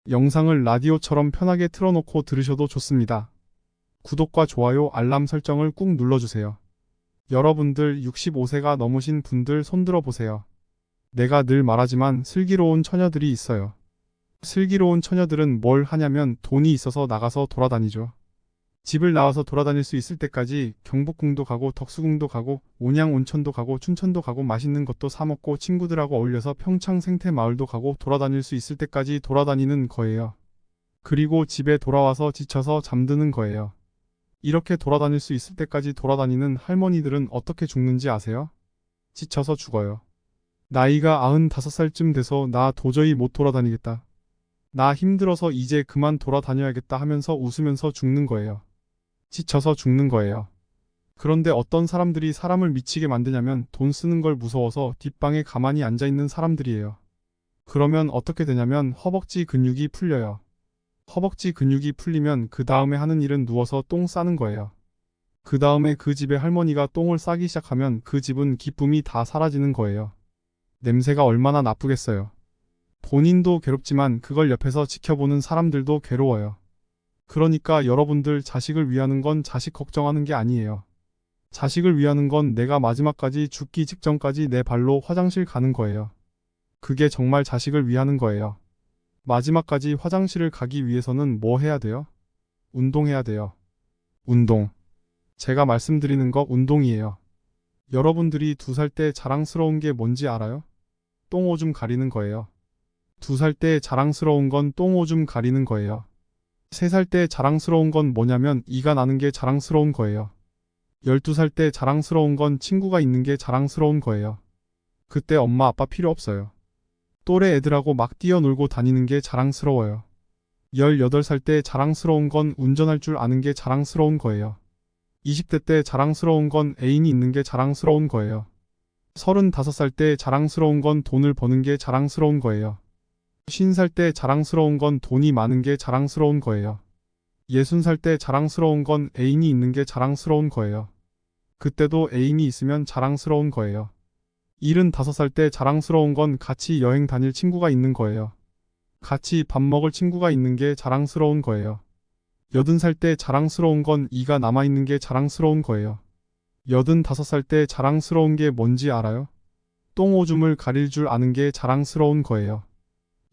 영상을 라디오처럼 편하게 틀어놓고 들으셔도 좋습니다. 구독과 좋아요, 알람 설정을 꾹 눌러주세요. 여러분들 65세가 넘으신 분들 손들어 보세요. 내가 늘 말하지만 슬기로운 처녀들이 있어요. 슬기로운 처녀들은 뭘 하냐면 돈이 있어서 나가서 돌아다니죠. 집을 나와서 돌아다닐 수 있을 때까지 경복궁도 가고 덕수궁도 가고 온양 온천도 가고 춘천도 가고 맛있는 것도 사 먹고 친구들하고 어울려서 평창 생태마을도 가고 돌아다닐 수 있을 때까지 돌아다니는 거예요. 그리고 집에 돌아와서 지쳐서 잠드는 거예요. 이렇게 돌아다닐 수 있을 때까지 돌아다니는 할머니들은 어떻게 죽는지 아세요? 지쳐서 죽어요. 나이가 95살쯤 돼서 나 도저히 못 돌아다니겠다. 나 힘들어서 이제 그만 돌아다녀야겠다 하면서 웃으면서 죽는 거예요. 지쳐서 죽는 거예요. 그런데 어떤 사람들이 사람을 미치게 만드냐면 돈 쓰는 걸 무서워서 뒷방에 가만히 앉아있는 사람들이에요. 그러면 어떻게 되냐면 허벅지 근육이 풀려요. 허벅지 근육이 풀리면 그 다음에 하는 일은 누워서 똥 싸는 거예요. 그 다음에 그 집에 할머니가 똥을 싸기 시작하면 그 집은 기쁨이 다 사라지는 거예요. 냄새가 얼마나 나쁘겠어요. 본인도 괴롭지만 그걸 옆에서 지켜보는 사람들도 괴로워요. 그러니까 여러분들 자식을 위하는 건 자식 걱정하는 게 아니에요. 자식을 위하는 건 내가 마지막까지 죽기 직전까지 내 발로 화장실 가는 거예요. 그게 정말 자식을 위하는 거예요. 마지막까지 화장실을 가기 위해서는 뭐 해야 돼요? 운동해야 돼요. 운동. 제가 말씀드리는 거 운동이에요. 여러분들이 2살 때 자랑스러운 게 뭔지 알아요? 똥오줌 가리는 거예요. 2살 때 자랑스러운 건 똥오줌 가리는 거예요. 3살 때 자랑스러운 건 뭐냐면 이가 나는 게 자랑스러운 거예요. 12살 때 자랑스러운 건 친구가 있는 게 자랑스러운 거예요. 그때 엄마 아빠 필요 없어요. 또래 애들하고 막 뛰어놀고 다니는 게 자랑스러워요. 18살 때 자랑스러운 건 운전할 줄 아는 게 자랑스러운 거예요. 20대 때 자랑스러운 건 애인이 있는 게 자랑스러운 거예요. 35살 때 자랑스러운 건 돈을 버는 게 자랑스러운 거예요. 50살 때 자랑스러운 건 돈이 많은 게 자랑스러운 거예요. 60살 때 자랑스러운 건 애인이 있는 게 자랑스러운 거예요. 그때도 애인이 있으면 자랑스러운 거예요. 75살 때 자랑스러운 건 같이 여행 다닐 친구가 있는 거예요. 같이 밥 먹을 친구가 있는 게 자랑스러운 거예요. 80살 때 자랑스러운 건 이가 남아있는 게 자랑스러운 거예요. 85살 때 자랑스러운 게 뭔지 알아요? 똥오줌을 가릴 줄 아는 게 자랑스러운 거예요.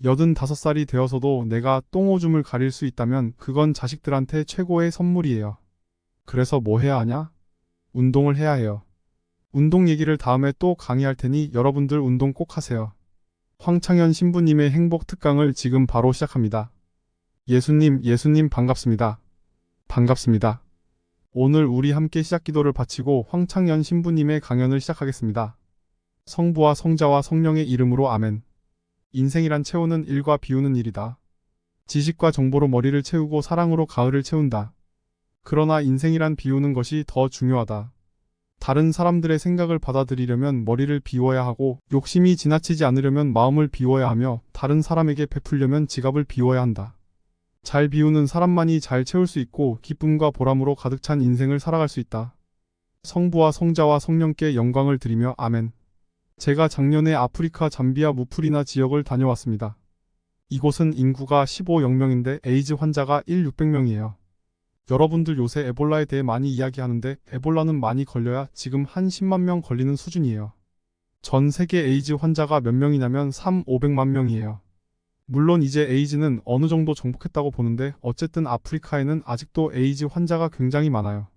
85살이 되어서도 내가 똥오줌을 가릴 수 있다면 그건 자식들한테 최고의 선물이에요. 그래서 뭐 해야 하냐? 운동을 해야 해요. 운동 얘기를 다음에 또 강의할 테니 여러분들 운동 꼭 하세요. 황창현 신부님의 행복 특강을 지금 바로 시작합니다. 예수님 반갑습니다. 반갑습니다. 오늘 우리 함께 시작 기도를 바치고 황창현 신부님의 강연을 시작하겠습니다. 성부와 성자와 성령의 이름으로 아멘. 인생이란 채우는 일과 비우는 일이다. 지식과 정보로 머리를 채우고 사랑으로 가을을 채운다. 그러나 인생이란 비우는 것이 더 중요하다. 다른 사람들의 생각을 받아들이려면 머리를 비워야 하고 욕심이 지나치지 않으려면 마음을 비워야 하며 다른 사람에게 베풀려면 지갑을 비워야 한다. 잘 비우는 사람만이 잘 채울 수 있고 기쁨과 보람으로 가득 찬 인생을 살아갈 수 있다. 성부와 성자와 성령께 영광을 드리며 아멘. 제가 작년에 아프리카 잠비아 무프리나 지역을 다녀왔습니다. 이곳은 인구가 15,000명인데 에이즈 환자가 1,600명이에요. 여러분들 요새 에볼라에 대해 많이 이야기하는데 에볼라는 많이 걸려야 지금 한 10만 명 걸리는 수준이에요. 전 세계 에이즈 환자가 몇 명이냐면 500만 명이에요. 물론 이제 에이즈는 어느 정도 정복했다고 보는데 어쨌든 아프리카에는 아직도 에이즈 환자가 굉장히 많아요.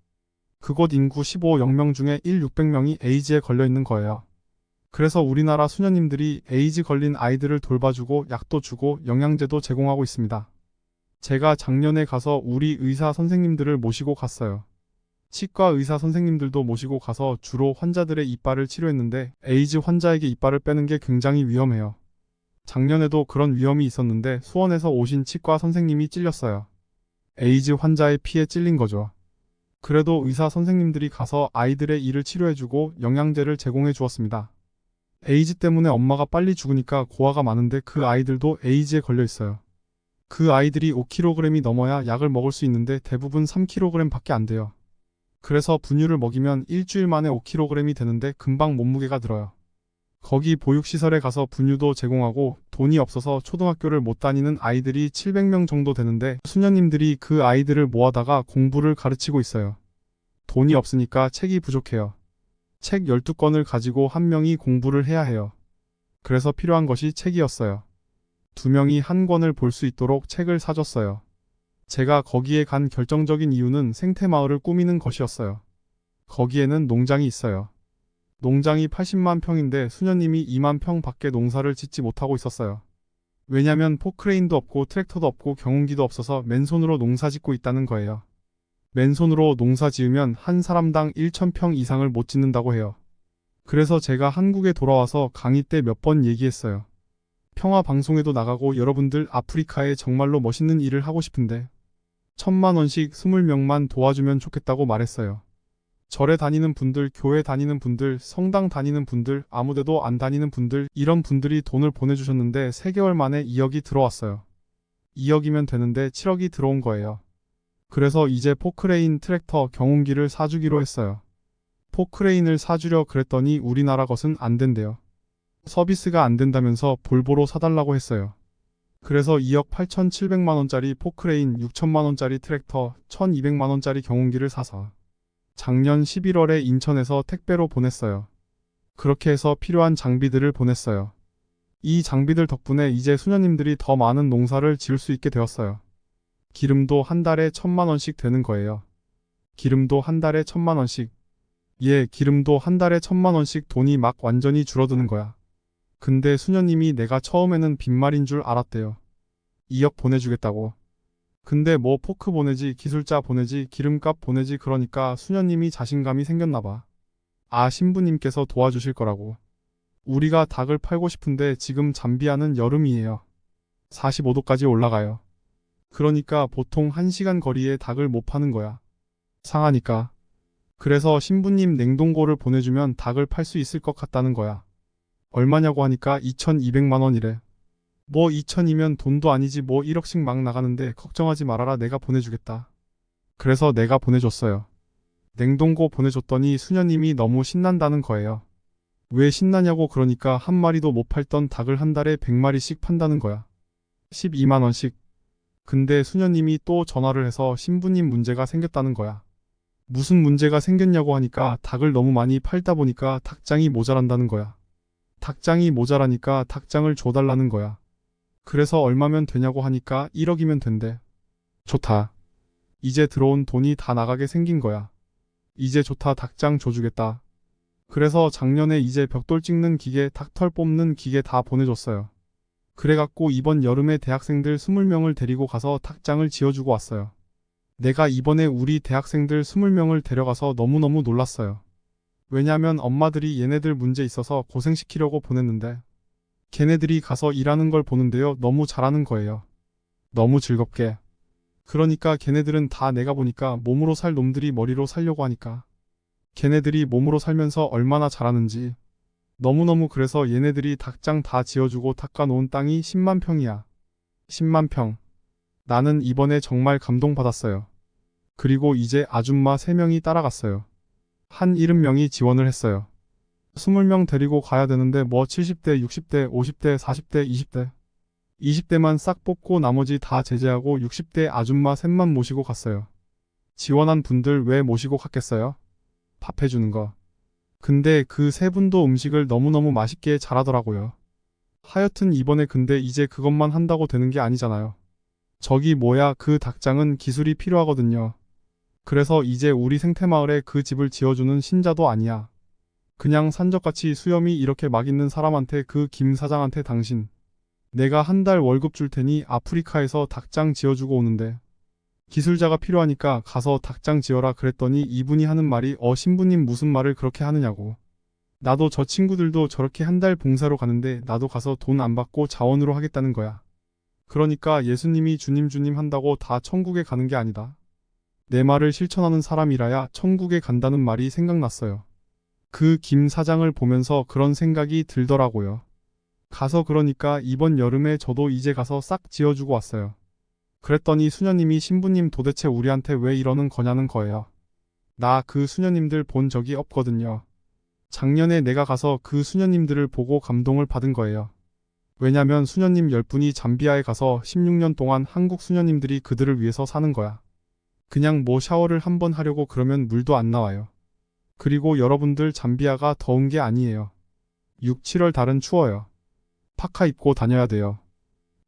그곳 인구 15,000명 중에 1,600명이 에이즈에 걸려 있는 거예요. 그래서 우리나라 수녀님들이 에이즈 걸린 아이들을 돌봐주고 약도 주고 영양제도 제공하고 있습니다. 제가 작년에 가서 우리 의사 선생님들을 모시고 갔어요. 치과 의사 선생님들도 모시고 가서 주로 환자들의 이빨을 치료했는데 에이즈 환자에게 이빨을 빼는 게 굉장히 위험해요. 작년에도 그런 위험이 있었는데 수원에서 오신 치과 선생님이 찔렸어요. 에이즈 환자의 피에 찔린 거죠. 그래도 의사 선생님들이 가서 아이들의 이를 치료해주고 영양제를 제공해 주었습니다. 에이즈 때문에 엄마가 빨리 죽으니까 고아가 많은데 그 아이들도 에이즈에 걸려 있어요. 그 아이들이 5kg이 넘어야 약을 먹을 수 있는데 대부분 3kg 밖에 안 돼요. 그래서 분유를 먹이면 일주일 만에 5kg이 되는데 금방 몸무게가 늘어요. 거기 보육시설에 가서 분유도 제공하고 돈이 없어서 초등학교를 못 다니는 아이들이 700명 정도 되는데 수녀님들이 그 아이들을 모아다가 공부를 가르치고 있어요. 돈이 없으니까 책이 부족해요. 책 12권을 가지고 한 명이 공부를 해야 해요. 그래서 필요한 것이 책이었어요. 두 명이 한 권을 볼 수 있도록 책을 사줬어요. 제가 거기에 간 결정적인 이유는 생태마을을 꾸미는 것이었어요. 거기에는 농장이 있어요. 농장이 80만 평인데 수녀님이 2만 평 밖에 농사를 짓지 못하고 있었어요. 왜냐면 포크레인도 없고 트랙터도 없고 경운기도 없어서 맨손으로 농사 짓고 있다는 거예요. 맨손으로 농사 지으면 한 사람당 1,000평 이상을 못 짓는다고 해요. 그래서 제가 한국에 돌아와서 강의 때 몇 번 얘기했어요. 평화 방송에도 나가고 여러분들 아프리카에 정말로 멋있는 일을 하고 싶은데 1,000만 원씩 20명만 도와주면 좋겠다고 말했어요. 절에 다니는 분들, 교회 다니는 분들, 성당 다니는 분들, 아무데도 안 다니는 분들, 이런 분들이 돈을 보내주셨는데 3개월 만에 2억이 들어왔어요. 2억이면 되는데 7억이 들어온 거예요. 그래서 이제 포크레인, 트랙터, 경운기를 사주기로 했어요. 포크레인을 사주려 그랬더니 우리나라 것은 안 된대요. 서비스가 안 된다면서 볼보로 사달라고 했어요. 그래서 2억 8,700만 원짜리 포크레인, 6천만 원짜리 트랙터, 1,200만 원짜리 경운기를 사서 작년 11월에 인천에서 택배로 보냈어요. 그렇게 해서 필요한 장비들을 보냈어요. 이 장비들 덕분에 이제 수녀님들이 더 많은 농사를 지을 수 있게 되었어요. 기름도 한 달에 1,000만 원씩 되는 거예요. 기름도 한 달에 1,000만 원씩. 예, 기름도 한 달에 1,000만 원씩 돈이 막 완전히 줄어드는 거야. 근데 수녀님이 내가 처음에는 빈말인 줄 알았대요. 2억 보내주겠다고. 근데 뭐 포크 보내지, 기술자 보내지, 기름값 보내지 그러니까 수녀님이 자신감이 생겼나 봐. 아, 신부님께서 도와주실 거라고. 우리가 닭을 팔고 싶은데 지금 잠비아는 여름이에요. 45도까지 올라가요. 그러니까 보통 1시간 거리에 닭을 못 파는 거야. 상하니까. 그래서 신부님 냉동고를 보내주면 닭을 팔 수 있을 것 같다는 거야. 얼마냐고 하니까 2,200만 원이래. 뭐 2천이면 돈도 아니지 뭐 1억씩 막 나가는데 걱정하지 말아라 내가 보내주겠다. 그래서 내가 보내줬어요. 냉동고 보내줬더니 수녀님이 너무 신난다는 거예요. 왜 신나냐고 그러니까 한 마리도 못 팔던 닭을 한 달에 100마리씩 판다는 거야. 12만 원씩. 근데 수녀님이 또 전화를 해서 신부님 문제가 생겼다는 거야. 무슨 문제가 생겼냐고 하니까 닭을 너무 많이 팔다 보니까 닭장이 모자란다는 거야. 닭장이 모자라니까 닭장을 줘달라는 거야. 그래서 얼마면 되냐고 하니까 1억이면 된대. 좋다. 이제 들어온 돈이 다 나가게 생긴 거야. 이제 좋다 닭장 줘주겠다. 그래서 작년에 이제 벽돌 찍는 기계, 닭털 뽑는 기계 다 보내줬어요. 그래갖고 이번 여름에 대학생들 20명을 데리고 가서 닭장을 지어주고 왔어요. 내가 이번에 우리 대학생들 20명을 데려가서 너무너무 놀랐어요. 왜냐면 엄마들이 얘네들 문제 있어서 고생시키려고 보냈는데 걔네들이 가서 일하는 걸 보는데요. 너무 잘하는 거예요. 너무 즐겁게. 그러니까 걔네들은 다 내가 보니까 몸으로 살 놈들이 머리로 살려고 하니까. 걔네들이 몸으로 살면서 얼마나 잘하는지. 너무너무 그래서 얘네들이 닭장 다 지어주고 닦아놓은 땅이 10만 평이야. 10만 평. 나는 이번에 정말 감동받았어요. 그리고 이제 아줌마 3명이 따라갔어요. 한 70명이 지원을 했어요. 20명 데리고 가야 되는데 뭐 70대, 60대, 50대, 40대, 20대. 20대만 싹 뽑고 나머지 다 제재하고 60대 아줌마 셋만 모시고 갔어요. 지원한 분들 왜 모시고 갔겠어요? 밥 해주는 거. 근데 그 세 분도 음식을 너무너무 맛있게 잘하더라고요. 하여튼 이번에 근데 이제 그것만 한다고 되는 게 아니잖아요. 저기 뭐야 그 닭장은 기술이 필요하거든요. 그래서 이제 우리 생태마을에 그 집을 지어주는 신자도 아니야. 그냥 산적같이 수염이 이렇게 막 있는 사람한테 그 김 사장한테 당신 내가 한 달 월급 줄 테니 아프리카에서 닭장 지어주고 오는데 기술자가 필요하니까 가서 닭장 지어라 그랬더니 이분이 하는 말이 신부님 무슨 말을 그렇게 하느냐고. 나도 저 친구들도 저렇게 한 달 봉사로 가는데 나도 가서 돈 안 받고 자원으로 하겠다는 거야. 그러니까 예수님이 주님 한다고 다 천국에 가는 게 아니다. 내 말을 실천하는 사람이라야 천국에 간다는 말이 생각났어요. 그 김 사장을 보면서 그런 생각이 들더라고요. 가서 그러니까 이번 여름에 저도 이제 가서 싹 지어주고 왔어요. 그랬더니 수녀님이 신부님 도대체 우리한테 왜 이러는 거냐는 거예요. 나 그 수녀님들 본 적이 없거든요. 작년에 내가 가서 그 수녀님들을 보고 감동을 받은 거예요. 왜냐면 수녀님 10분이 잠비아에 가서 16년 동안 한국 수녀님들이 그들을 위해서 사는 거야. 그냥 뭐 샤워를 한번 하려고 그러면 물도 안 나와요. 그리고 여러분들 잠비아가 더운 게 아니에요. 6, 7월 달은 추워요. 파카 입고 다녀야 돼요.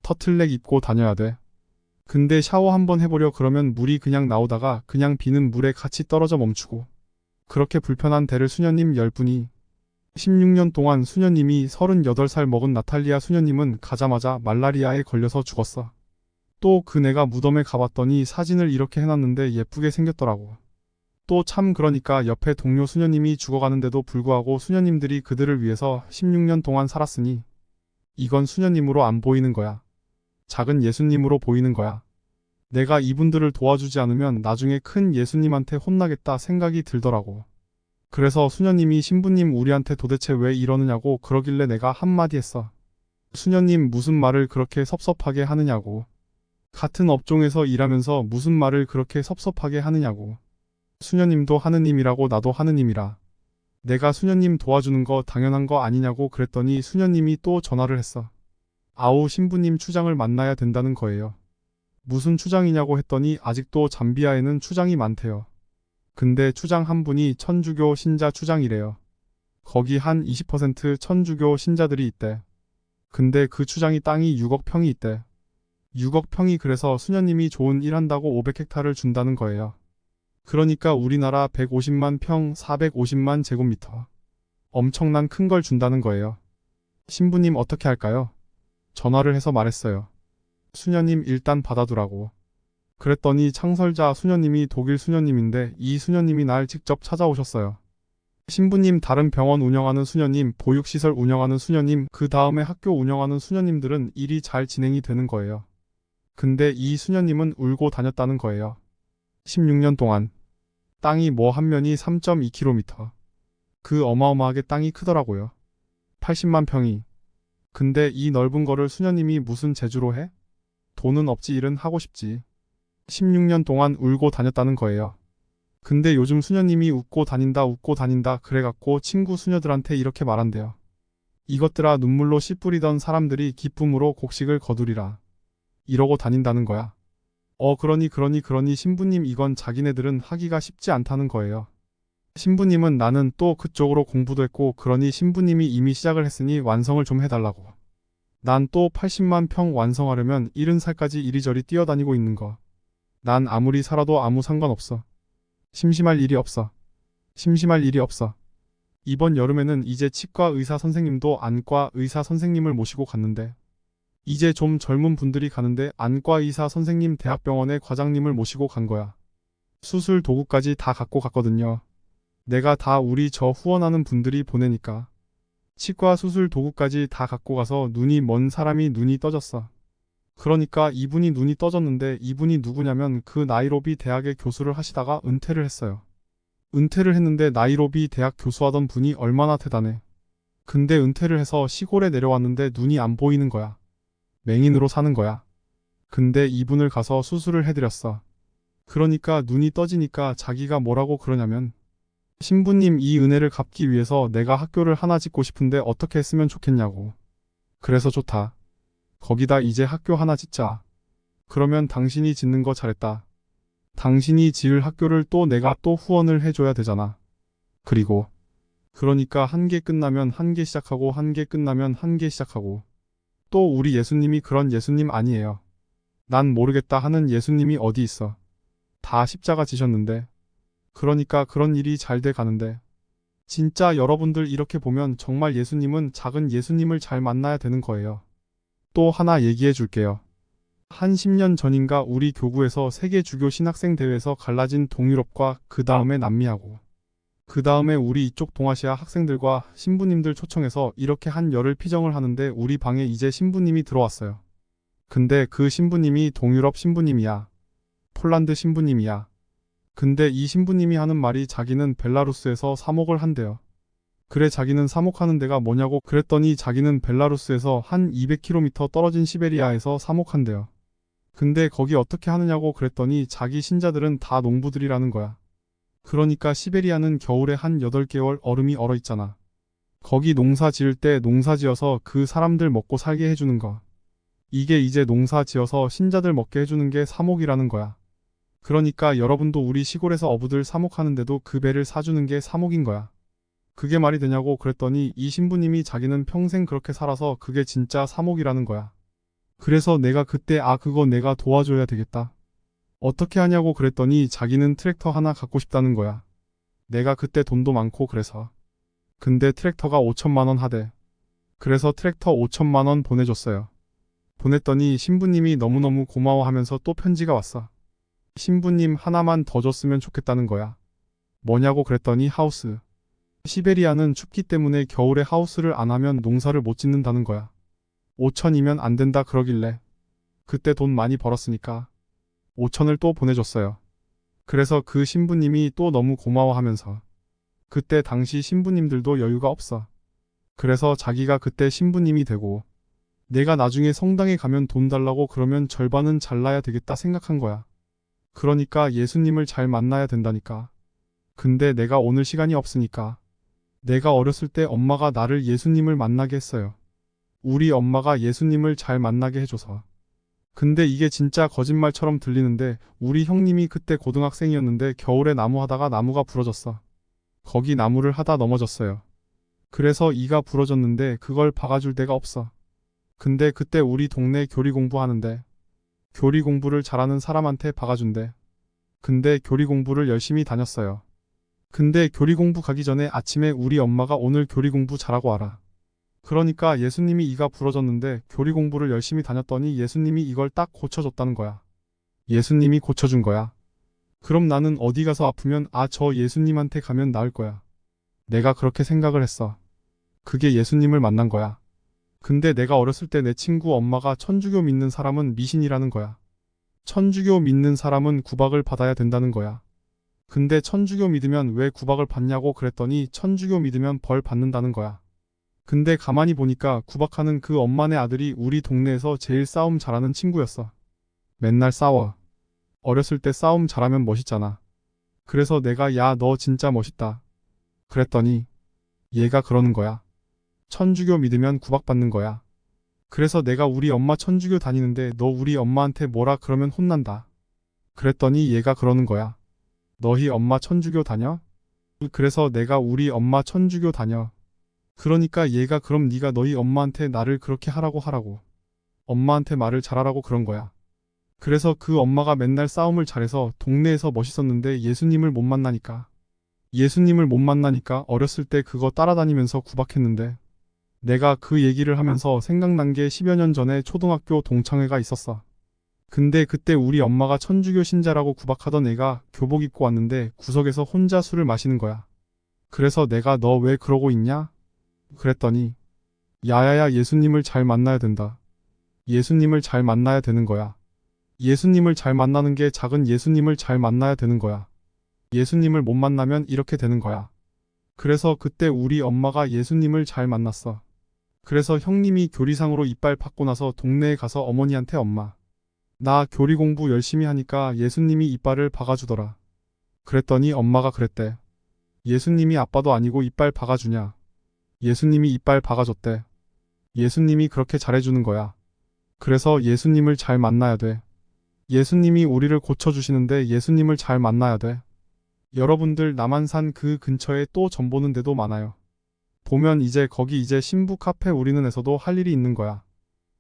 터틀넥 입고 다녀야 돼. 근데 샤워 한번 해보려 그러면 물이 그냥 나오다가 그냥 비는 물에 같이 떨어져 멈추고. 그렇게 불편한 데를 수녀님 10분이 16년 동안 수녀님이 38살 먹은 나탈리아 수녀님은 가자마자 말라리아에 걸려서 죽었어. 또 그네가 무덤에 가봤더니 사진을 이렇게 해놨는데 예쁘게 생겼더라고. 또 참 그러니까 옆에 동료 수녀님이 죽어가는데도 불구하고 수녀님들이 그들을 위해서 16년 동안 살았으니 이건 수녀님으로 안 보이는 거야. 작은 예수님으로 보이는 거야. 내가 이분들을 도와주지 않으면 나중에 큰 예수님한테 혼나겠다 생각이 들더라고. 그래서 수녀님이 신부님 우리한테 도대체 왜 이러느냐고 그러길래 내가 한마디 했어. 수녀님 무슨 말을 그렇게 섭섭하게 하느냐고. 같은 업종에서 일하면서 무슨 말을 그렇게 섭섭하게 하느냐고. 수녀님도 하느님이라고 나도 하느님이라. 내가 수녀님 도와주는 거 당연한 거 아니냐고 그랬더니 수녀님이 또 전화를 했어. 아우 신부님 추장을 만나야 된다는 거예요. 무슨 추장이냐고 했더니 아직도 잠비아에는 추장이 많대요. 근데 추장 한 분이 천주교 신자 추장이래요. 거기 한 20% 천주교 신자들이 있대. 근데 그 추장이 땅이 6억 평이 있대. 6억 평이 그래서 수녀님이 좋은 일 한다고 500헥타를 준다는 거예요. 그러니까 우리나라 150만 평 450만 제곱미터. 엄청난 큰 걸 준다는 거예요. 신부님 어떻게 할까요? 전화를 해서 말했어요. 수녀님 일단 받아두라고. 그랬더니 창설자 수녀님이 독일 수녀님인데 이 수녀님이 날 직접 찾아오셨어요. 신부님 다른 병원 운영하는 수녀님, 보육시설 운영하는 수녀님, 그 다음에 학교 운영하는 수녀님들은 일이 잘 진행이 되는 거예요. 근데 이 수녀님은 울고 다녔다는 거예요. 16년 동안. 땅이 뭐 한 면이 3.2km. 그 어마어마하게 땅이 크더라고요. 80만 평이. 근데 이 넓은 거를 수녀님이 무슨 재주로 해? 돈은 없지 일은 하고 싶지. 16년 동안 울고 다녔다는 거예요. 근데 요즘 수녀님이 웃고 다닌다 그래갖고 친구 수녀들한테 이렇게 말한대요. 이것들아 눈물로 씨 뿌리던 사람들이 기쁨으로 곡식을 거두리라. 이러고 다닌다는 거야. 그러니 신부님 이건 자기네들은 하기가 쉽지 않다는 거예요. 신부님은 나는 또 그쪽으로 공부도 했고 그러니 신부님이 이미 시작을 했으니 완성을 좀 해달라고. 난 또 80만 평 완성하려면 70살까지 이리저리 뛰어다니고 있는 거. 난 아무리 살아도 아무 상관없어. 심심할 일이 없어. 심심할 일이 없어. 이번 여름에는 이제 치과 의사 선생님도 안과 의사 선생님을 모시고 갔는데 이제 좀 젊은 분들이 가는데 안과 의사 선생님 대학병원의 과장님을 모시고 간 거야. 수술 도구까지 다 갖고 갔거든요. 내가 다 우리 저 후원하는 분들이 보내니까. 치과 수술 도구까지 다 갖고 가서 눈이 먼 사람이 눈이 떠졌어. 그러니까 이분이 눈이 떠졌는데 이분이 누구냐면 그 나이로비 대학의 교수를 하시다가 은퇴를 했어요. 은퇴를 했는데 나이로비 대학 교수하던 분이 얼마나 대단해. 근데 은퇴를 해서 시골에 내려왔는데 눈이 안 보이는 거야. 맹인으로 사는 거야. 근데 이분을 가서 수술을 해드렸어. 그러니까 눈이 떠지니까 자기가 뭐라고 그러냐면 신부님 이 은혜를 갚기 위해서 내가 학교를 하나 짓고 싶은데 어떻게 했으면 좋겠냐고. 그래서 좋다. 거기다 이제 학교 하나 짓자. 그러면 당신이 짓는 거 잘했다. 당신이 지을 학교를 또 내가 또 후원을 해줘야 되잖아. 그리고 그러니까 한 개 끝나면 한 개 시작하고 한 개 끝나면 한 개 시작하고 또 우리 예수님이 그런 예수님 아니에요. 난 모르겠다 하는 예수님이 어디 있어. 다 십자가 지셨는데. 그러니까 그런 일이 잘 돼 가는데. 진짜 여러분들 이렇게 보면 정말 예수님은 작은 예수님을 잘 만나야 되는 거예요. 또 하나 얘기해 줄게요. 한 10년 전인가 우리 교구에서 세계 주교 신학생 대회에서 갈라진 동유럽과 그 다음에 남미하고 그 다음에 우리 이쪽 동아시아 학생들과 신부님들 초청해서 이렇게 한 열흘 피정을 하는데 우리 방에 이제 신부님이 들어왔어요. 근데 그 신부님이 동유럽 신부님이야. 폴란드 신부님이야. 근데 이 신부님이 하는 말이 자기는 벨라루스에서 사목을 한대요. 그래 자기는 사목하는 데가 뭐냐고 그랬더니 자기는 벨라루스에서 한 200km 떨어진 시베리아에서 사목한대요. 근데 거기 어떻게 하느냐고 그랬더니 자기 신자들은 다 농부들이라는 거야. 그러니까 시베리아는 겨울에 한 8개월 얼음이 얼어 있잖아. 거기 농사 지을 때 농사 지어서 그 사람들 먹고 살게 해주는 거. 이게 이제 농사 지어서 신자들 먹게 해주는 게 사목이라는 거야. 그러니까 여러분도 우리 시골에서 어부들 사목하는데도 그 배를 사주는 게 사목인 거야. 그게 말이 되냐고 그랬더니 이 신부님이 자기는 평생 그렇게 살아서 그게 진짜 사목이라는 거야. 그래서 내가 그때 그거 내가 도와줘야 되겠다. 어떻게 하냐고 그랬더니 자기는 트랙터 하나 갖고 싶다는 거야. 내가 그때 돈도 많고 그래서. 근데 트랙터가 5천만 원 하대. 그래서 트랙터 5천만 원 보내줬어요. 보냈더니 신부님이 너무너무 고마워하면서 또 편지가 왔어. 신부님 하나만 더 줬으면 좋겠다는 거야. 뭐냐고 그랬더니 하우스. 시베리아는 춥기 때문에 겨울에 하우스를 안 하면 농사를 못 짓는다는 거야. 5천이면 안 된다 그러길래. 그때 돈 많이 벌었으니까 5천을 또 보내줬어요. 그래서 그 신부님이 또 너무 고마워하면서 그때 당시 신부님들도 여유가 없어. 그래서 자기가 그때 신부님이 되고 내가 나중에 성당에 가면 돈 달라고 그러면 절반은 잘라야 되겠다 생각한 거야. 그러니까 예수님을 잘 만나야 된다니까. 근데 내가 오늘 시간이 없으니까. 내가 어렸을 때 엄마가 나를 예수님을 만나게 했어요. 우리 엄마가 예수님을 잘 만나게 해줘서. 근데 이게 진짜 거짓말처럼 들리는데 우리 형님이 그때 고등학생이었는데 겨울에 나무 하다가 나무가 부러졌어. 거기 나무를 하다 넘어졌어요. 그래서 이가 부러졌는데 그걸 박아줄 데가 없어. 근데 그때 우리 동네 교리 공부하는데 교리 공부를 잘하는 사람한테 박아준대. 근데 교리 공부를 열심히 다녔어요. 근데 교리 공부 가기 전에 아침에 우리 엄마가 오늘 교리 공부 잘하고 와라. 그러니까 예수님이 이가 부러졌는데 교리 공부를 열심히 다녔더니 예수님이 이걸 딱 고쳐줬다는 거야. 예수님이 고쳐준 거야. 그럼 나는 어디 가서 아프면 저 예수님한테 가면 나을 거야. 내가 그렇게 생각을 했어. 그게 예수님을 만난 거야. 근데 내가 어렸을 때 내 친구 엄마가 천주교 믿는 사람은 미신이라는 거야. 천주교 믿는 사람은 구박을 받아야 된다는 거야. 근데 천주교 믿으면 왜 구박을 받냐고 그랬더니 천주교 믿으면 벌 받는다는 거야. 근데 가만히 보니까 구박하는 그 엄마네 아들이 우리 동네에서 제일 싸움 잘하는 친구였어. 맨날 싸워. 어렸을 때 싸움 잘하면 멋있잖아. 그래서 내가 야, 너 진짜 멋있다. 그랬더니 얘가 그러는 거야. 천주교 믿으면 구박받는 거야. 그래서 내가 우리 엄마 천주교 다니는데 너 우리 엄마한테 뭐라 그러면 혼난다. 그랬더니 얘가 그러는 거야. 너희 엄마 천주교 다녀? 그래서 내가 우리 엄마 천주교 다녀. 그러니까 얘가 그럼 네가 너희 엄마한테 나를 그렇게 하라고. 엄마한테 말을 잘하라고 그런 거야. 그래서 그 엄마가 맨날 싸움을 잘해서 동네에서 멋있었는데 예수님을 못 만나니까. 예수님을 못 만나니까 어렸을 때 그거 따라다니면서 구박했는데 내가 그 얘기를 하면서 생각난 게 10여 년 전에 초등학교 동창회가 있었어. 근데 그때 우리 엄마가 천주교 신자라고 구박하던 애가 교복 입고 왔는데 구석에서 혼자 술을 마시는 거야. 그래서 내가 너 왜 그러고 있냐? 그랬더니 야야야 예수님을 잘 만나야 된다. 예수님을 잘 만나야 되는 거야. 예수님을 잘 만나는 게 작은 예수님을 잘 만나야 되는 거야. 예수님을 못 만나면 이렇게 되는 거야. 그래서 그때 우리 엄마가 예수님을 잘 만났어. 그래서 형님이 교리상으로 이빨 받고 나서 동네에 가서 어머니한테 엄마, 나 교리 공부 열심히 하니까 예수님이 이빨을 박아주더라. 그랬더니 엄마가 그랬대. 예수님이 아빠도 아니고 이빨 박아주냐. 예수님이 이빨 박아줬대. 예수님이 그렇게 잘해주는 거야. 그래서 예수님을 잘 만나야 돼. 예수님이 우리를 고쳐주시는데 예수님을 잘 만나야 돼. 여러분들 남한산 그 근처에 또 점 보는 데도 많아요. 보면 이제 거기 이제 신부 카페 우리는 에서도 할 일이 있는 거야.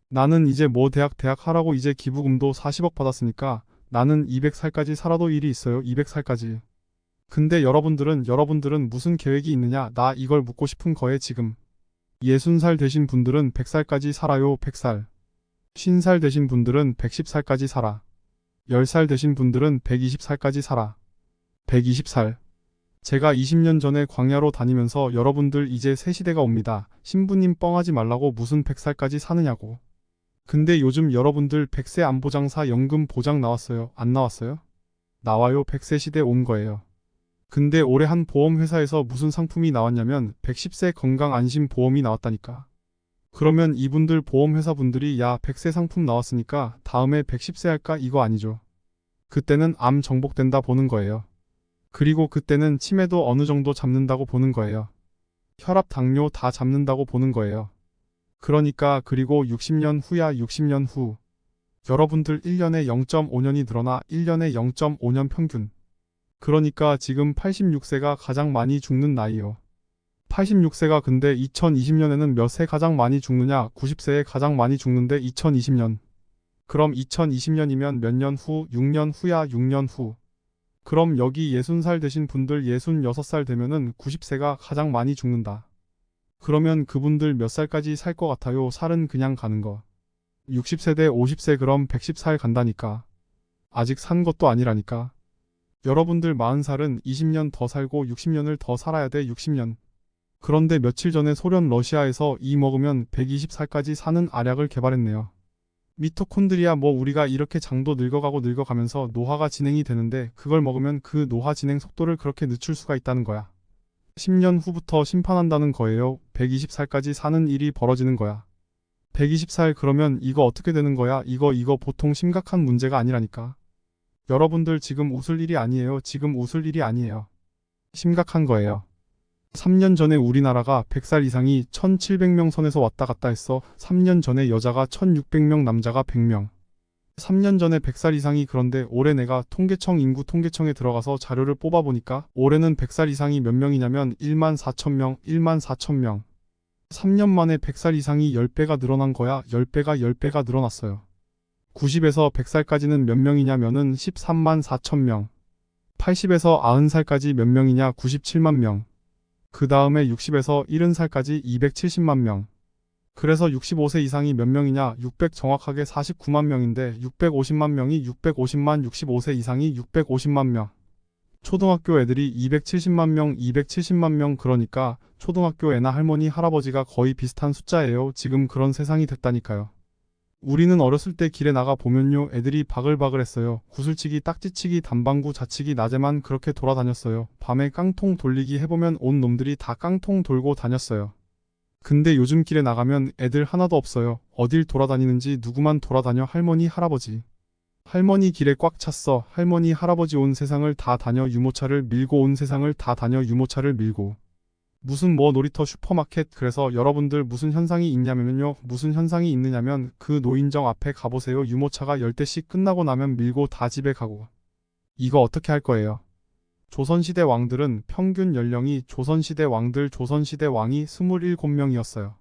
나는 이제 뭐 대학 하라고 이제 기부금도 40억 받았으니까 나는 200살까지 살아도 일이 있어요. 200살까지. 근데 여러분들은 무슨 계획이 있느냐? 나 이걸 묻고 싶은 거에 지금. 60살 되신 분들은 100살까지 살아요. 100살. 50살 되신 분들은 110살까지 살아. 10살 되신 분들은 120살까지 살아. 120살. 제가 20년 전에 광야로 다니면서 여러분들 이제 새 시대가 옵니다. 신부님 뻥하지 말라고 무슨 100살까지 사느냐고. 근데 요즘 여러분들 100세 안보장사 연금 보장 나왔어요? 안 나왔어요? 나와요. 100세 시대 온 거예요. 근데 올해 한 보험회사에서 무슨 상품이 나왔냐면 110세 건강안심보험이 나왔다니까. 그러면 이분들 보험회사 분들이 야 100세 상품 나왔으니까 다음에 110세 할까 이거 아니죠. 그때는 암 정복된다 보는 거예요. 그리고 그때는 치매도 어느 정도 잡는다고 보는 거예요. 혈압, 당뇨 다 잡는다고 보는 거예요. 그러니까 그리고 60년 후야 60년 후. 여러분들 1년에 0.5년이 늘어나 1년에 0.5년 평균. 그러니까 지금 86세가 가장 많이 죽는 나이요. 86세가 근데 2020년에는 몇 세 가장 많이 죽느냐? 90세에 가장 많이 죽는데 2020년. 그럼 2020년이면 몇 년 후? 6년 후야 6년 후. 그럼 여기 60살 되신 분들 66살 되면은 90세가 가장 많이 죽는다. 그러면 그분들 몇 살까지 살 것 같아요? 살은 그냥 가는 거. 60세 대 50세 그럼 110살 간다니까. 아직 산 것도 아니라니까. 여러분들 40살은 20년 더 살고 60년을 더 살아야 돼 60년. 그런데 며칠 전에 소련 러시아에서 이 먹으면 120살까지 사는 알약을 개발했네요. 미토콘드리아 뭐 우리가 이렇게 장도 늙어가고 늙어가면서 노화가 진행이 되는데 그걸 먹으면 그 노화 진행 속도를 그렇게 늦출 수가 있다는 거야. 10년 후부터 심판한다는 거예요. 120살까지 사는 일이 벌어지는 거야. 120살 그러면 이거 어떻게 되는 거야? 이거 보통 심각한 문제가 아니라니까. 여러분들 지금 웃을 일이 아니에요. 지금 웃을 일이 아니에요. 심각한 거예요. 3년 전에 우리나라가 100살 이상이 1700명 선에서 왔다 갔다 했어. 3년 전에 여자가 1600명, 남자가 100명. 3년 전에 100살 이상이 그런데 올해 내가 통계청 인구 통계청에 들어가서 자료를 뽑아보니까 올해는 100살 이상이 몇 명이냐면 1만 4천명, 1만 4천명. 3년 만에 100살 이상이 10배가 늘어난 거야. 10배가 늘어났어요. 90에서 100살까지는 몇 명이냐면은 13만 4천명. 80에서 90살까지 몇 명이냐 97만 명. 그 다음에 60에서 70살까지 270만 명. 그래서 65세 이상이 몇 명이냐 600 정확하게 49만 명인데 650만 명이 650만 65세 이상이 650만 명. 초등학교 애들이 270만 명 270만 명 그러니까 초등학교 애나 할머니 할아버지가 거의 비슷한 숫자예요. 지금 그런 세상이 됐다니까요. 우리는 어렸을 때 길에 나가 보면요 애들이 바글바글했어요. 구슬치기, 딱지치기, 단방구, 자치기 낮에만 그렇게 돌아다녔어요. 밤에 깡통 돌리기 해보면 온 놈들이 다 깡통 돌고 다녔어요. 근데 요즘 길에 나가면 애들 하나도 없어요. 어딜 돌아다니는지 누구만 돌아다녀 할머니 할아버지. 할머니 길에 꽉 찼어. 할머니 할아버지 온 세상을 다 다녀 유모차를 밀고 온 세상을 다 다녀 유모차를 밀고. 무슨 뭐 놀이터 슈퍼마켓 그래서 여러분들 무슨 현상이 있냐면요. 무슨 현상이 있느냐면 그 노인정 앞에 가보세요. 유모차가 10대씩 끝나고 나면 밀고 다 집에 가고. 이거 어떻게 할 거예요? 조선시대 왕들은 평균 연령이 조선시대 왕들 조선시대 왕이 27명이었어요.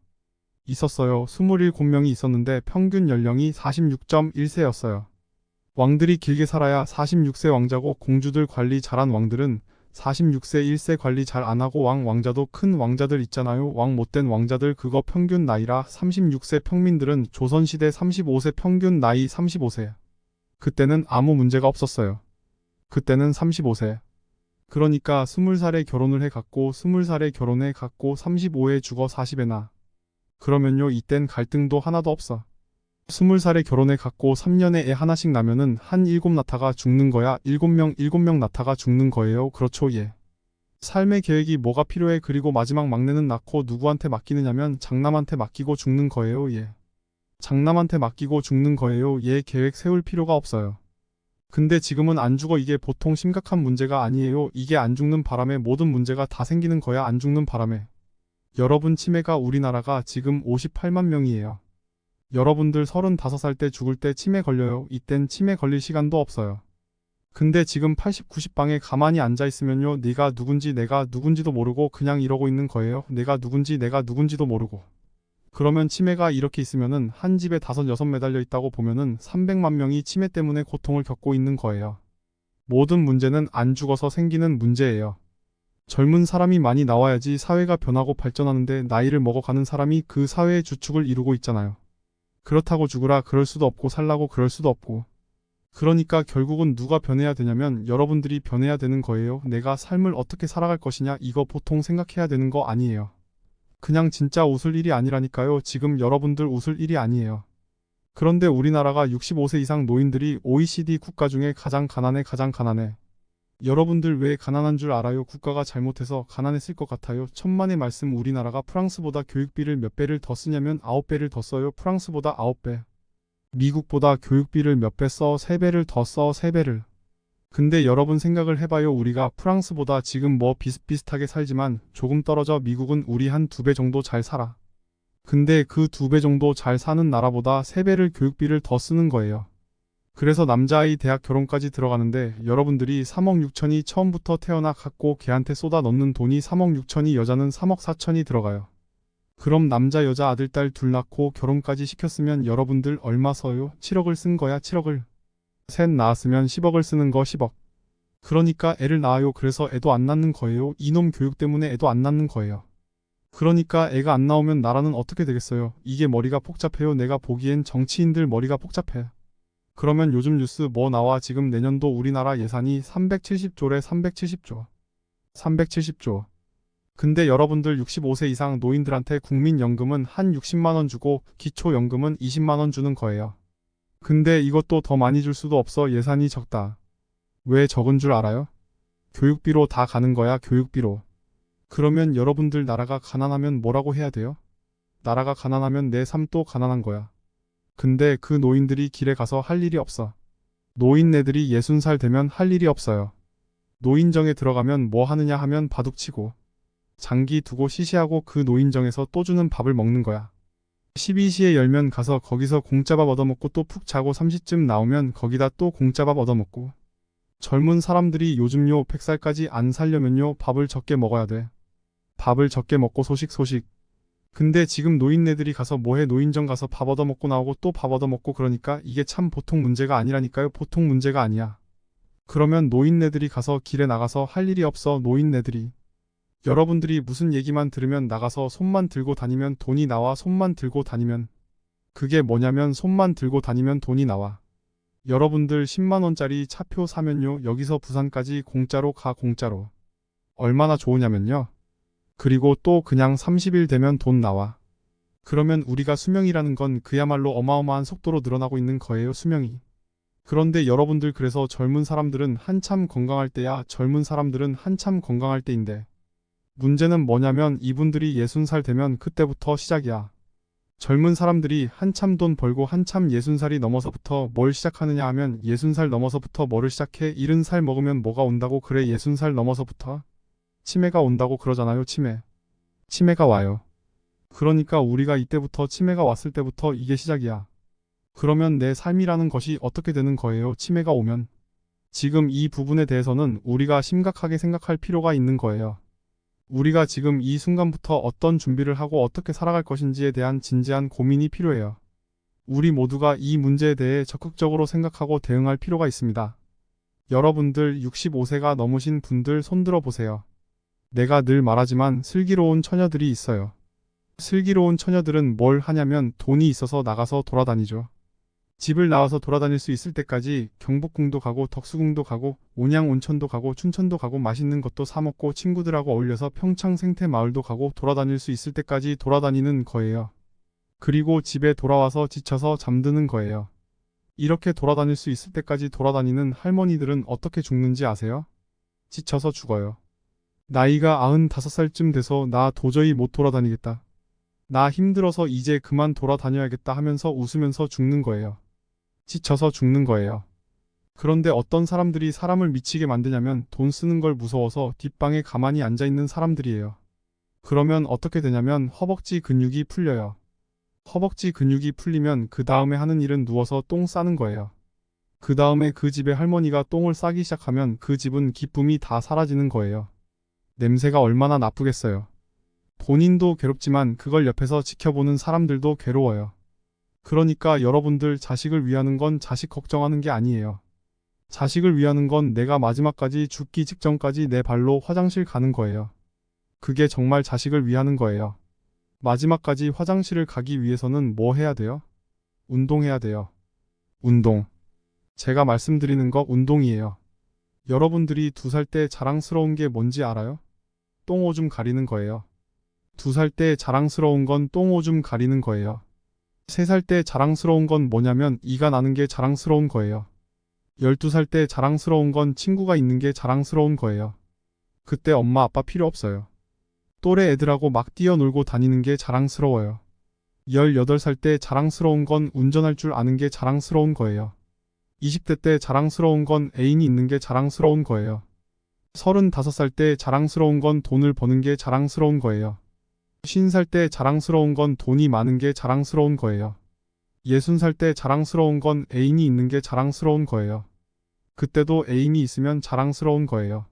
있었어요. 27명이 있었는데 평균 연령이 46.1세였어요. 왕들이 길게 살아야 46세 왕자고 공주들 관리 잘한 왕들은 46세 1세 관리 잘 안하고 왕자도 큰 왕자들 있잖아요. 왕 못된 왕자들 그거 평균 나이라 36세 평민들은 조선시대 35세 평균 나이 35세. 그때는 아무 문제가 없었어요. 그때는 35세. 그러니까 20살에 결혼을 해갖고 20살에 결혼해 갖고 35에 죽어 40에 나. 그러면요 이땐 갈등도 하나도 없어. 20살에 결혼해 갖고 3년에 애 하나씩 나면은 한 7나타가 죽는 거야. 7명 나타가 죽는 거예요. 그렇죠 예. 삶의 계획이 뭐가 필요해. 그리고 마지막 막내는 낳고 누구한테 맡기느냐면 장남한테 맡기고 죽는 거예요 예. 장남한테 맡기고 죽는 거예요. 얘 계획 세울 필요가 없어요. 근데 지금은 안 죽어. 이게 보통 심각한 문제가 아니에요. 이게 안 죽는 바람에 모든 문제가 다 생기는 거야. 안 죽는 바람에. 여러분 치매가 우리나라가 지금 58만 명이에요. 여러분들 35살 때 죽을 때 치매 걸려요. 이땐 치매 걸릴 시간도 없어요. 근데 지금 80, 90방에 가만히 앉아있으면요. 네가 누군지 내가 누군지도 모르고 그냥 이러고 있는 거예요. 내가 누군지도 모르고. 그러면 치매가 이렇게 있으면은 한 집에 5, 6 매달려 있다고 보면은 300만 명이 치매 때문에 고통을 겪고 있는 거예요. 모든 문제는 안 죽어서 생기는 문제예요. 젊은 사람이 많이 나와야지 사회가 변하고 발전하는데 나이를 먹어가는 사람이 그 사회의 주축을 이루고 있잖아요. 그렇다고 죽으라 그럴 수도 없고 살라고 그럴 수도 없고. 그러니까 결국은 누가 변해야 되냐면 여러분들이 변해야 되는 거예요. 내가 삶을 어떻게 살아갈 것이냐 이거 보통 생각해야 되는 거 아니에요. 그냥 진짜 웃을 일이 아니라니까요. 지금 여러분들 웃을 일이 아니에요. 그런데 우리나라가 65세 이상 노인들이 OECD 국가 중에 가장 가난해. 여러분들 왜 가난한 줄 알아요? 국가가 잘못해서 가난했을 것 같아요. 천만의 말씀 우리나라가 프랑스보다 교육비를 몇 배를 더 쓰냐면 9배를 더 써요. 프랑스보다 9배. 미국보다 교육비를 몇 배 써? 3배를 더 써. 3배를. 근데 여러분 생각을 해봐요. 우리가 프랑스보다 지금 뭐 비슷비슷하게 살지만 조금 떨어져 미국은 우리 한 2배 정도 잘 살아. 근데 그 2배 정도 잘 사는 나라보다 3배를 교육비를 더 쓰는 거예요. 그래서 남자아이 대학 결혼까지 들어가는데 여러분들이 3억 6천이 처음부터 태어나 갖고 걔한테 쏟아 넣는 돈이 3억 6천이 여자는 3억 4천이 들어가요. 그럼 남자 여자 아들 딸 둘 낳고 결혼까지 시켰으면 여러분들 얼마 써요? 7억을 쓴 거야 7억을. 셋 낳았으면 10억을 쓰는 거 10억. 그러니까 애를 낳아요. 그래서 애도 안 낳는 거예요. 이놈 교육 때문에 애도 안 낳는 거예요. 그러니까 애가 안 나오면 나라는 어떻게 되겠어요? 이게 머리가 복잡해요. 내가 보기엔 정치인들 머리가 복잡해. 그러면 요즘 뉴스 뭐 나와? 지금 내년도 우리나라 예산이 370조래 370조. 370조. 근데 여러분들 65세 이상 노인들한테 국민연금은 한 60만 원 주고 기초연금은 20만 원 주는 거예요. 근데 이것도 더 많이 줄 수도 없어. 예산이 적다. 왜 적은 줄 알아요? 교육비로 다 가는 거야, 교육비로. 그러면 여러분들 나라가 가난하면 뭐라고 해야 돼요? 나라가 가난하면 내 삶도 가난한 거야. 근데 그 노인들이 길에 가서 할 일이 없어. 노인네들이 60살 되면 할 일이 없어요. 노인정에 들어가면 뭐 하느냐 하면 바둑치고 장기 두고 시시하고 그 노인정에서 또 주는 밥을 먹는 거야. 12시에 열면 가서 거기서 공짜밥 얻어먹고 또 푹 자고 3시쯤 나오면 거기다 또 공짜밥 얻어먹고. 젊은 사람들이 요즘요 100살까지 안 살려면요 밥을 적게 먹어야 돼. 밥을 적게 먹고 소식. 근데 지금 노인네들이 가서 뭐해? 노인정 가서 밥 얻어먹고 나오고 또 밥 얻어먹고. 그러니까 이게 참 보통 문제가 아니라니까요. 보통 문제가 아니야. 그러면 노인네들이 가서 길에 나가서 할 일이 없어. 노인네들이. 여러분들이 무슨 얘기만 들으면 나가서 손만 들고 다니면 돈이 나와. 손만 들고 다니면. 그게 뭐냐면 손만 들고 다니면 돈이 나와. 여러분들 10만원짜리 차표 사면요 여기서 부산까지 공짜로 가. 공짜로. 얼마나 좋으냐면요. 그리고 또 그냥 30일 되면 돈 나와. 그러면 우리가 수명이라는 건 그야말로 어마어마한 속도로 늘어나고 있는 거예요. 수명이. 그런데 여러분들 그래서 젊은 사람들은 한참 건강할 때야. 젊은 사람들은 한참 건강할 때인데. 문제는 뭐냐면 이분들이 60살 되면 그때부터 시작이야. 젊은 사람들이 한참 돈 벌고 한참 60살이 넘어서부터 뭘 시작하느냐 하면 60살 넘어서부터 뭐를 시작해? 70살 먹으면 뭐가 온다고 그래? 60살 넘어서부터? 치매가 온다고 그러잖아요. 치매가 와요. 그러니까 우리가 이때부터 치매가 왔을 때부터 이게 시작이야. 그러면 내 삶이라는 것이 어떻게 되는 거예요? 치매가 오면. 지금 이 부분에 대해서는 우리가 심각하게 생각할 필요가 있는 거예요. 우리가 지금 이 순간부터 어떤 준비를 하고 어떻게 살아갈 것인지에 대한 진지한 고민이 필요해요. 우리 모두가 이 문제에 대해 적극적으로 생각하고 대응할 필요가 있습니다. 여러분들 65세가 넘으신 분들 손들어 보세요. 내가 늘 말하지만 슬기로운 처녀들이 있어요. 슬기로운 처녀들은 뭘 하냐면 돈이 있어서 나가서 돌아다니죠. 집을 나와서 돌아다닐 수 있을 때까지 경복궁도 가고 덕수궁도 가고 온양 온천도 가고 춘천도 가고 맛있는 것도 사 먹고 친구들하고 어울려서 평창 생태마을도 가고 돌아다닐 수 있을 때까지 돌아다니는 거예요. 그리고 집에 돌아와서 지쳐서 잠드는 거예요. 이렇게 돌아다닐 수 있을 때까지 돌아다니는 할머니들은 어떻게 죽는지 아세요? 지쳐서 죽어요. 나이가 95살쯤 돼서 나 도저히 못 돌아다니겠다. 나 힘들어서 이제 그만 돌아다녀야겠다 하면서 웃으면서 죽는 거예요. 지쳐서 죽는 거예요. 그런데 어떤 사람들이 사람을 미치게 만드냐면 돈 쓰는 걸 무서워서 뒷방에 가만히 앉아있는 사람들이에요. 그러면 어떻게 되냐면 허벅지 근육이 풀려요. 허벅지 근육이 풀리면 그 다음에 하는 일은 누워서 똥 싸는 거예요. 그 다음에 그 집에 할머니가 똥을 싸기 시작하면 그 집은 기쁨이 다 사라지는 거예요. 냄새가 얼마나 나쁘겠어요. 본인도 괴롭지만 그걸 옆에서 지켜보는 사람들도 괴로워요. 그러니까 여러분들 자식을 위하는 건 자식 걱정하는 게 아니에요. 자식을 위하는 건 내가 마지막까지 죽기 직전까지 내 발로 화장실 가는 거예요. 그게 정말 자식을 위하는 거예요. 마지막까지 화장실을 가기 위해서는 뭐 해야 돼요? 운동해야 돼요. 운동. 제가 말씀드리는 거 운동이에요. 여러분들이 2살 때 자랑스러운 게 뭔지 알아요? 똥오줌 가리는 거예요. 2살 때 자랑스러운 건 똥오줌 가리는 거예요. 3살 때 자랑스러운 건 뭐냐면 이가 나는 게 자랑스러운 거예요. 12살 때 자랑스러운 건 친구가 있는 게 자랑스러운 거예요. 그때 엄마 아빠 필요 없어요. 또래 애들하고 막 뛰어놀고 다니는 게 자랑스러워요. 18살 때 자랑스러운 건 운전할 줄 아는 게 자랑스러운 거예요. 20대 때 자랑스러운 건 애인이 있는 게 자랑스러운 거예요. 35살 때 자랑스러운 건 돈을 버는 게 자랑스러운 거예요. 50살 때 자랑스러운 건 돈이 많은 게 자랑스러운 거예요. 60살 때 자랑스러운 건 애인이 있는 게 자랑스러운 거예요. 그때도 애인이 있으면 자랑스러운 거예요.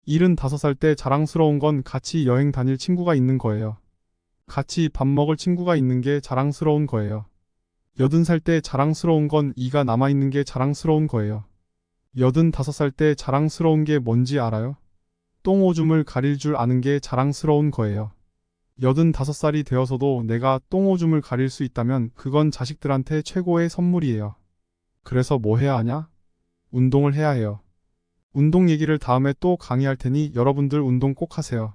75살 때 자랑스러운 건 같이 여행 다닐 친구가 있는 거예요. 같이 밥 먹을 친구가 있는 게 자랑스러운 거예요. 80살 때 자랑스러운 건 이가 남아있는 게 자랑스러운 거예요. 85살 때 자랑스러운 게 뭔지 알아요? 똥오줌을 가릴 줄 아는 게 자랑스러운 거예요. 85살이 되어서도 내가 똥오줌을 가릴 수 있다면 그건 자식들한테 최고의 선물이에요. 그래서 뭐 해야 하냐? 운동을 해야 해요. 운동 얘기를 다음에 또 강의할 테니 여러분들 운동 꼭 하세요.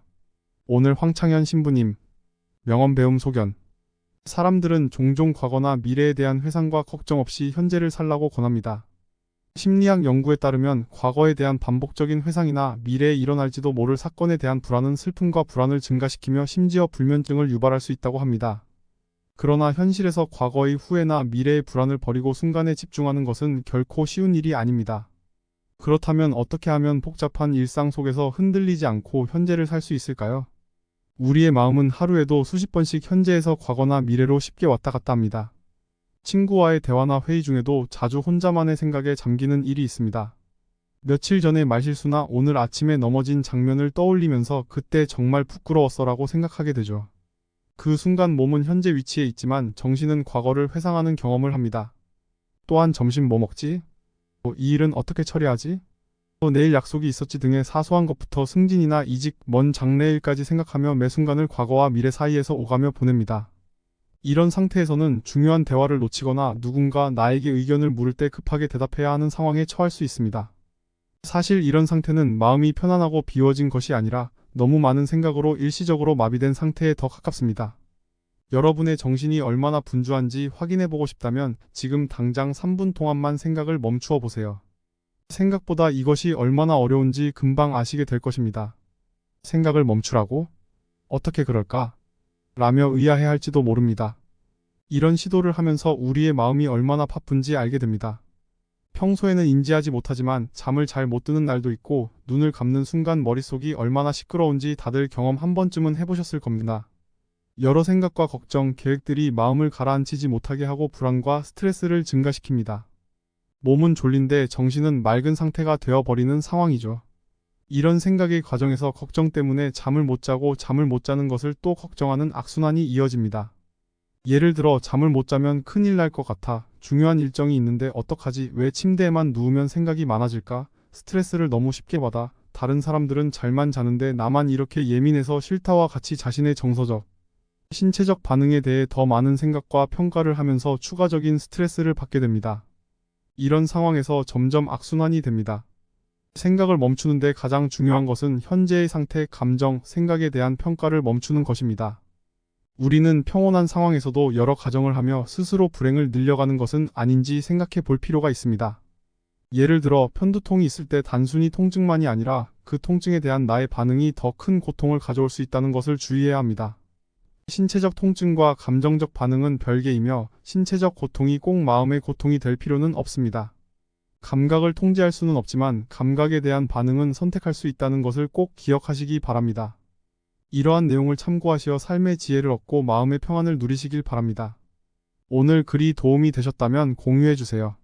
오늘 황창현 신부님, 명언 배움 소견. 사람들은 종종 과거나 미래에 대한 회상과 걱정 없이 현재를 살라고 권합니다. 심리학 연구에 따르면 과거에 대한 반복적인 회상이나 미래에 일어날지도 모를 사건에 대한 불안은 슬픔과 불안을 증가시키며 심지어 불면증을 유발할 수 있다고 합니다. 그러나 현실에서 과거의 후회나 미래의 불안을 버리고 순간에 집중하는 것은 결코 쉬운 일이 아닙니다. 그렇다면 어떻게 하면 복잡한 일상 속에서 흔들리지 않고 현재를 살 수 있을까요? 우리의 마음은 하루에도 수십 번씩 현재에서 과거나 미래로 쉽게 왔다 갔다 합니다. 친구와의 대화나 회의 중에도 자주 혼자만의 생각에 잠기는 일이 있습니다. 며칠 전의 말실수나 오늘 아침에 넘어진 장면을 떠올리면서 그때 정말 부끄러웠어라고 생각하게 되죠. 그 순간 몸은 현재 위치에 있지만 정신은 과거를 회상하는 경험을 합니다. 또한 점심 뭐 먹지? 이 일은 어떻게 처리하지? 또 내일 약속이 있었지 등의 사소한 것부터 승진이나 이직, 먼 장래일까지 생각하며 매 순간을 과거와 미래 사이에서 오가며 보냅니다. 이런 상태에서는 중요한 대화를 놓치거나 누군가 나에게 의견을 물을 때 급하게 대답해야 하는 상황에 처할 수 있습니다. 사실 이런 상태는 마음이 편안하고 비워진 것이 아니라 너무 많은 생각으로 일시적으로 마비된 상태에 더 가깝습니다. 여러분의 정신이 얼마나 분주한지 확인해보고 싶다면 지금 당장 3분 동안만 생각을 멈추어 보세요. 생각보다 이것이 얼마나 어려운지 금방 아시게 될 것입니다. 생각을 멈추라고? 어떻게 그럴까? 라며 의아해할지도 모릅니다. 이런 시도를 하면서 우리의 마음이 얼마나 바쁜지 알게 됩니다. 평소에는 인지하지 못하지만 잠을 잘 못 드는 날도 있고 눈을 감는 순간 머릿속이 얼마나 시끄러운지 다들 경험 한 번쯤은 해보셨을 겁니다. 여러 생각과 걱정, 계획들이 마음을 가라앉히지 못하게 하고 불안과 스트레스를 증가시킵니다. 몸은 졸린데 정신은 맑은 상태가 되어버리는 상황이죠. 이런 생각의 과정에서 걱정 때문에 잠을 못 자고 잠을 못 자는 것을 또 걱정하는 악순환이 이어집니다. 예를 들어 잠을 못 자면 큰일 날 것 같아. 중요한 일정이 있는데 어떡하지? 왜 침대에만 누우면 생각이 많아질까? 스트레스를 너무 쉽게 받아. 다른 사람들은 잘만 자는데 나만 이렇게 예민해서 싫다와 같이 자신의 정서적, 신체적 반응에 대해 더 많은 생각과 평가를 하면서 추가적인 스트레스를 받게 됩니다. 이런 상황에서 점점 악순환이 됩니다. 생각을 멈추는데 가장 중요한 것은 현재의 상태, 감정, 생각에 대한 평가를 멈추는 것입니다. 우리는 평온한 상황에서도 여러 가정을 하며 스스로 불행을 늘려가는 것은 아닌지 생각해 볼 필요가 있습니다. 예를 들어 편두통이 있을 때 단순히 통증만이 아니라 그 통증에 대한 나의 반응이 더 큰 고통을 가져올 수 있다는 것을 주의해야 합니다. 신체적 통증과 감정적 반응은 별개이며 신체적 고통이 꼭 마음의 고통이 될 필요는 없습니다. 감각을 통제할 수는 없지만 감각에 대한 반응은 선택할 수 있다는 것을 꼭 기억하시기 바랍니다. 이러한 내용을 참고하시어 삶의 지혜를 얻고 마음의 평안을 누리시길 바랍니다. 오늘 글이 도움이 되셨다면 공유해주세요.